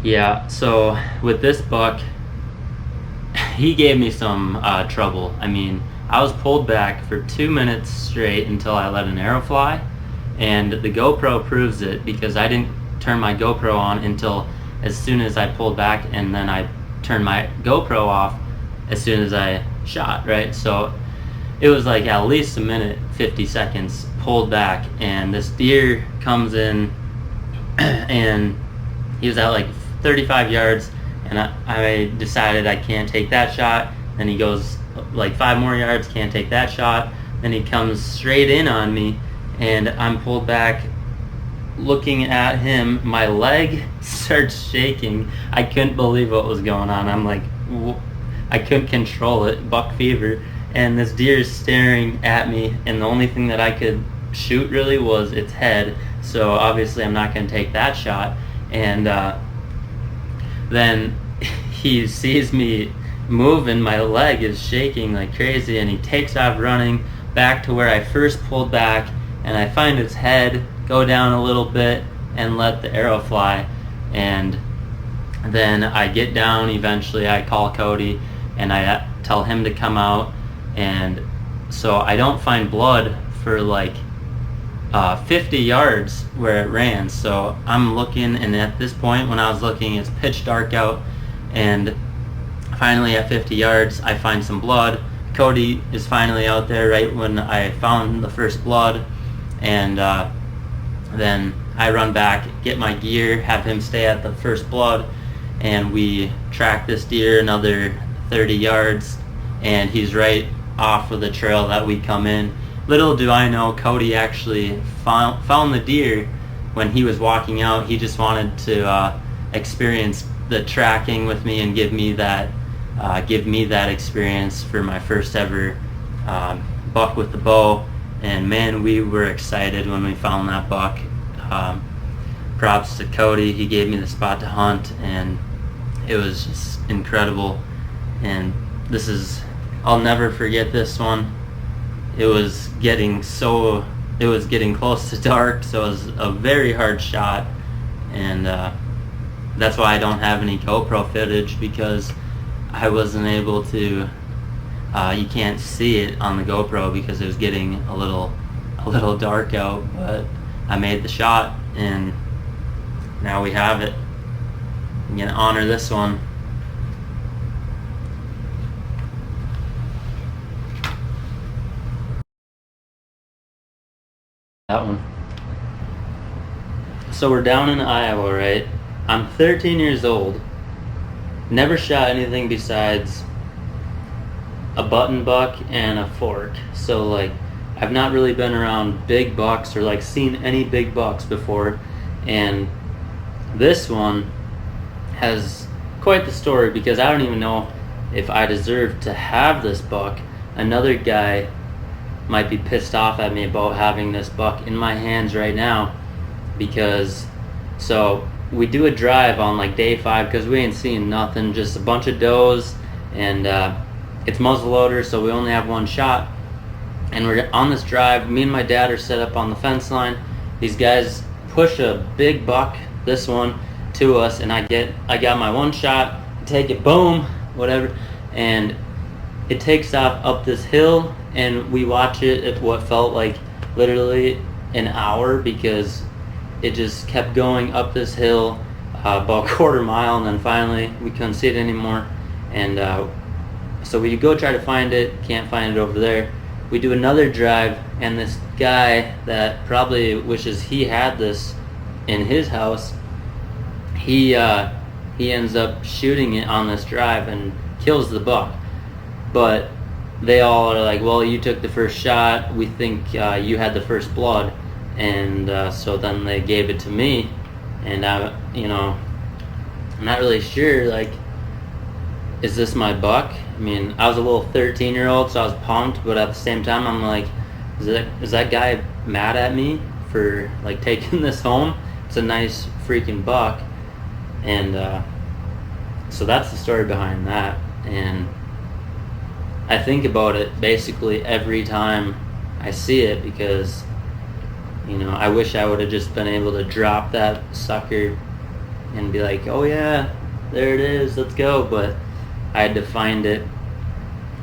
Yeah, so with this buck, he gave me some trouble. I mean, I was pulled back for 2 minutes straight until I let an arrow fly, and the GoPro proves it because I didn't turn my GoPro on until as soon as I pulled back, and then I turned my GoPro off as soon as I shot, right? So it was like at least a minute, 50 seconds pulled back, and this deer comes in and he was at like 35 yards, and I decided I can't take that shot. Then he goes like 5 more yards, can't take that shot. Then he comes straight in on me, and I'm pulled back looking at him. My leg starts shaking. I couldn't believe what was going on. I'm like, I couldn't control it, buck fever. And this deer is staring at me, and the only thing that I could shoot really was its head. So obviously I'm not going to take that shot. And then he sees me move and my leg is shaking like crazy, and he takes off running back to where I first pulled back, and I find its head, go down a little bit, and let the arrow fly. And then I get down eventually. I call Cody and I tell him to come out, and so I don't find blood for like 50 yards where it ran. So I'm looking, and at this point when I was looking, it's pitch dark out, and finally at 50 yards I find some blood. Cody is finally out there right when I found the first blood, and then I run back, get my gear, have him stay at the first blood, and we track this deer another 30 yards, and he's right off of the trail that we come in. Little do I know, Cody actually found the deer when he was walking out. He just wanted to experience the tracking with me and give me that experience for my first ever buck with the bow. And man, we were excited when we found that buck. Props to Cody, he gave me the spot to hunt, and it was just incredible. And I'll never forget this one. It was getting close to dark, so it was a very hard shot, and that's why I don't have any GoPro footage, because I wasn't able to. You can't see it on the GoPro because it was getting a little dark out, but I made the shot, and now we have it. I'm gonna honor this one. That one. So we're down in Iowa, right? I'm 13 years old. Never shot anything besides a button buck and a fork. So like, I've not really been around big bucks or like seen any big bucks before. And this one has quite the story, because I don't even know if I deserve to have this buck. Another guy might be pissed off at me about having this buck in my hands right now, because so we do a drive on like day 5 because we ain't seeing nothing, just a bunch of does, and it's muzzleloader, so we only have one shot, and we're on this drive. Me and my dad are set up on the fence line. These guys push a big buck, this one, to us, and I got my one shot, take it, boom, whatever, and it takes off up this hill, and we watch it at what felt like literally an hour, because it just kept going up this hill about a quarter mile, and then finally we couldn't see it anymore, and so we go try to find it, can't find it over there. We do another drive, and this guy that probably wishes he had this in his house, he ends up shooting it on this drive and kills the buck. But they all are like, well, you took the first shot, we think you had the first blood, and so then they gave it to me, and I'm not really sure, like, is this my buck? I mean, I was a little 13-year-old, so I was pumped, but at the same time I'm like, is that guy mad at me for like taking this home? It's a nice freaking buck. And so that's the story behind that, and I think about it basically every time I see it, because I wish I would have just been able to drop that sucker and be like, oh yeah, there it is, let's go. But I had to find it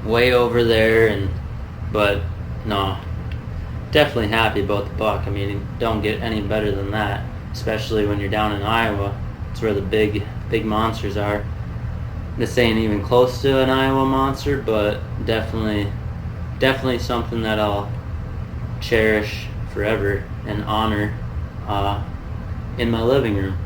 way over there, but no, definitely happy about the buck. I mean, don't get any better than that, especially when you're down in Iowa. It's where the big monsters are. This ain't even close to an Iowa monster, but definitely something that I'll cherish forever and honor in my living room.